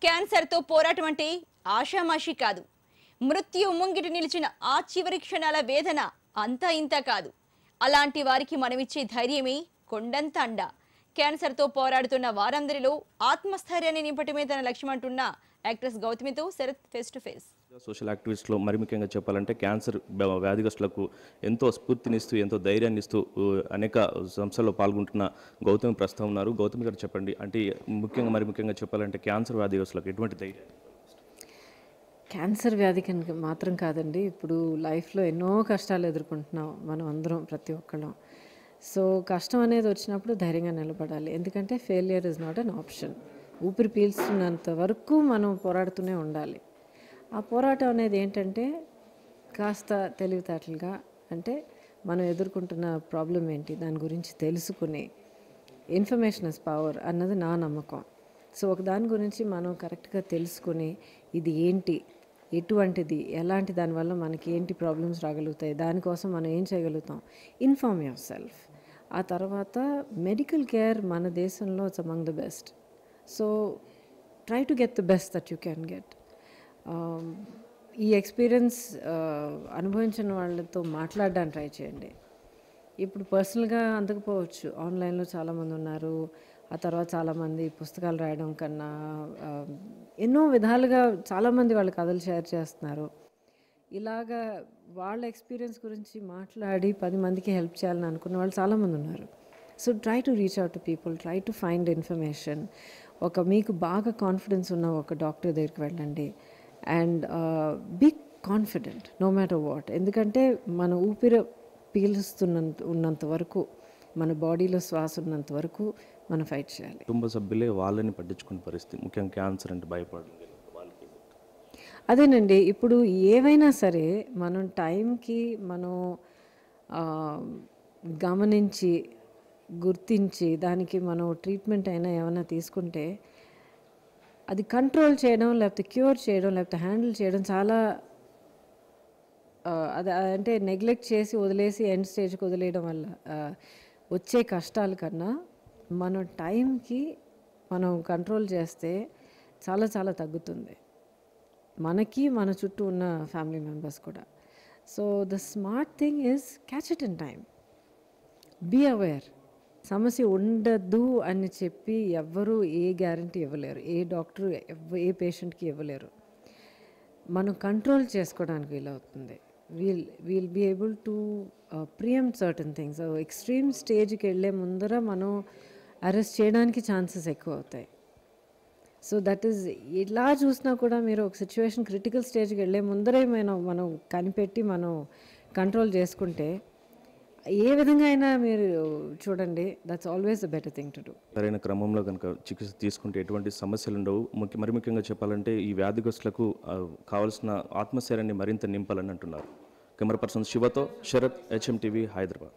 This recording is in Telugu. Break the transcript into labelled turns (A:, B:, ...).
A: క్యాన్సర్తో పోరాటం అంటే ఆషామాషి కాదు. మృత్యు ముంగిటి నిలిచిన ఆ చివరి క్షణాల వేదన అంతా ఇంత కాదు. అలాంటి వారికి మనమిచ్చే ధైర్యమే కొండంత అండ. క్యాన్సర్తో పోరాడుతున్న వారందరిలో ఆత్మస్థైర్యాన్ని నింపటమే తన లక్ష్యం అంటున్న యాక్ట్రెస్ గౌతమితో Sarath face to face.
B: Social యాక్టివిస్ట్లో మరి ముఖ్యంగా చెప్పాలంటే క్యాన్సర్ వ్యాధిగ్రస్తులకు ఎంతో స్ఫూర్తినిస్తూ ఎంతో ధైర్యాన్ని ఇస్తూ అనేక సంస్థల్లో పాల్గొంటున్న గౌతమి ప్రస్తుతం ఉన్నారు. గౌతమి గారు చెప్పండి, అంటే మరి ముఖ్యంగా చెప్పాలంటే క్యాన్సర్ వ్యాధిగ్రస్తులకు ఎటువంటి ధైర్యం?
C: క్యాన్సర్ వ్యాధికి మాత్రం కాదండి, ఇప్పుడు లైఫ్లో ఎన్నో కష్టాలు ఎదుర్కొంటున్నాం మనం అందరం, ప్రతి ఒక్కళ్ళం. సో కష్టం అనేది వచ్చినప్పుడు ధైర్యంగా నిలబడాలి, ఎందుకంటే failure is not an option. ఊపిరి పీల్చుతున్నంత వరకు మనం పోరాడుతూనే ఉండాలి. ఆ పోరాటం అనేది ఏంటంటే కాస్త తెలివితేటలుగా, అంటే మనం ఎదుర్కొంటున్న ప్రాబ్లం ఏంటి దాని గురించి తెలుసుకుని, ఇన్ఫర్మేషన్ ఇస్ పవర్ అన్నది నా నమ్మకం. సో ఒక దాని గురించి మనం కరెక్ట్గా తెలుసుకొని ఇది ఏంటి, ఎటువంటిది, ఎలాంటి, దానివల్ల మనకి ఏంటి ప్రాబ్లమ్స్ రాగలుగుతాయి, దానికోసం మనం ఏం చేయగలుగుతాం, ఇన్ఫార్మ్ యువర్ సెల్ఫ్. ఆ తర్వాత మెడికల్ కేర్ మన దేశంలో it's among the best. So try to get the best that you can get. ఈ ఎక్స్పీరియన్స్ అనుభవించిన వాళ్ళతో మాట్లాడడానికి ట్రై చేయండి. ఇప్పుడు పర్సనల్గా అందకపోవచ్చు, ఆన్లైన్లో చాలామంది ఉన్నారు. ఆ తర్వాత చాలామంది పుస్తకాలు రాయడం కన్నా ఎన్నో విధాలుగా చాలామంది వాళ్ళ కథలు షేర్ చేస్తున్నారు. ఇలాగా వాళ్ళ ఎక్స్పీరియన్స్ గురించి మాట్లాడి 10 మందికి హెల్ప్ చేయాలని అనుకున్న వాళ్ళు చాలామంది ఉన్నారు. So try to reach out to people, try to find information. మీకు బాగా కాన్ఫిడెన్స్ ఉన్న ఒక డాక్టర్ దగ్గరికి వెళ్ళండి and be confident no matter what. ఎందుకంటే మన ఊపిరి ఉన్నంత వరకు, మన బాడీలో శ్వాస ఉన్నంత వరకు మనం ఫైట్ చేయాలి.
B: కుటుంబ సభ్యులే వాళ్ళని పట్టించుకునే పరిస్థితి, ముఖ్యంగా క్యాన్సర్ అంటే భయపడడం వాళ్ళకి.
C: అదేనండి, ఇప్పుడు ఏవైనా సరే మనం టైంకి మనం గమనించి గుర్తించి దానికి మనం ట్రీట్మెంట్ అయినా ఏమైనా తీసుకుంటే అది కంట్రోల్ చేయడం, లేకపోతే క్యూర్ చేయడం, లేకపోతే హ్యాండిల్ చేయడం చాలా అది అంటే నెగ్లెక్ట్ చేసి వదిలేసి ఎండ్ స్టేజ్కి వదిలేయడం వల్ల వచ్చే కష్టాల కన్నా మనం టైంకి మనం కంట్రోల్ చేస్తే చాలా చాలా తగ్గుతుంది మనకి, మన చుట్టూ ఉన్న ఫ్యామిలీ మెంబర్స్ కూడా. So the smart thing is catch it in time, be aware. సమస్య ఉండద్దు అని చెప్పి ఎవ్వరూ ఏ గ్యారంటీ ఇవ్వలేరు, ఏ డాక్టరు ఏ పేషెంట్కి ఇవ్వలేరు. మనం కంట్రోల్ చేసుకోవడానికి వీలవుతుంది. We'll be able to preempt certain things. Extreme స్టేజ్కి వెళ్ళే ముందర మనం అరెస్ట్ చేయడానికి ఛాన్సెస్ ఎక్కువ అవుతాయి. సో దట్ ఈస్, ఇలా చూసినా కూడా మీరు ఒక సిచ్యువేషన్ క్రిటికల్ స్టేజ్కి వెళ్ళే ముందరే మనం కనిపెట్టి మనం కంట్రోల్ చేసుకుంటే ఏ విధంగా అయినా మీరు చూడండి, that's always a better thing to do.
B: సరైన క్రమంలో కనుక చికిత్స తీసుకుంటే ఎటువంటి సమస్యలు ఉండవు. మరి ముఖ్యంగా చెప్పాలంటే ఈ వ్యాధిగ్రస్తులకు కావాల్సిన ఆత్మశైర్యాన్ని మరింత నింపాలని అంటున్నారు. కెమెరా పర్సన్ శివతో శరత్, HM TV, హైదరాబాద్.